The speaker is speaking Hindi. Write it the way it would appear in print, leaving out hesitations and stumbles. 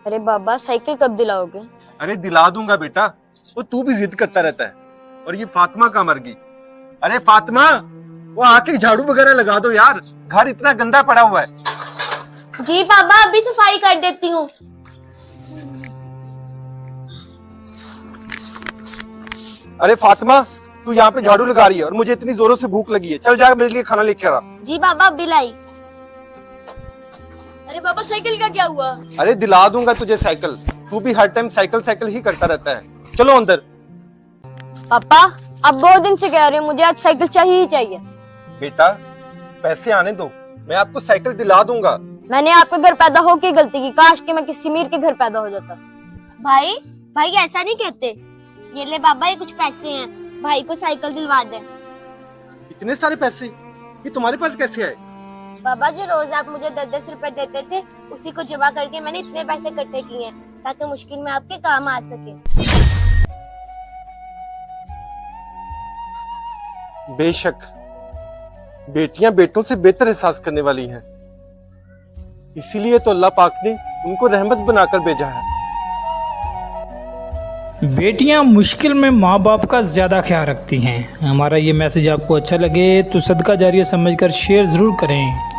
अरे बाबा साइकिल कब दिलाओगे? अरे दिला दूंगा बेटा, वो तू भी जिद करता रहता है। और ये फातिमा कहाँ मर गई? अरे फातिमा, वो आके झाड़ू वगैरह लगा दो यार, घर इतना गंदा पड़ा हुआ है। जी पापा अभी सफाई कर देती हूँ। अरे फातिमा, तू यहाँ पे झाड़ू लगा रही है और मुझे इतनी जोरों से भूख लगी है, चल जा मेरे लिए खाना लेके आ। जी पापा अभी लाई। अरे पापा साइकिल का क्या हुआ? अरे दिला दूंगा तुझे साइकिल, तू भी हर टाइम साइकिल साइकिल ही करता रहता है। चलो अंदर। पापा अब बहुत दिन से कह रही हूँ मुझे आज साइकिल चाहिए ही चाहिए। बेटा पैसे आने दो, मैं आपको साइकिल दिला दूंगा। मैंने आपके घर पैदा होके गलती की, काश कि मैं किसी मीर के घर पैदा हो जाता। भाई भाई ऐसा नहीं कहते। ये ले बाबा, ये कुछ पैसे हैं, भाई को साइकिल दिलवा दे। इतने सारे पैसे ये तुम्हारे पास कैसे आए? बाबा जो रोज आप मुझे 10-10 रुपए देते थे, उसी को जमा करके मैंने इतने पैसे इकट्ठे किए हैं ताकि मुश्किल में आपके काम आ सके। बेशक बेटियां बेटों से बेहतर एहसास करने वाली हैं, इसीलिए तो अल्लाह पाक ने उनको रहमत बनाकर भेजा है। बेटियां मुश्किल में माँ बाप का ज़्यादा ख्याल रखती हैं। हमारा ये मैसेज आपको अच्छा लगे तो सदका जारिया समझकर शेयर ज़रूर करें।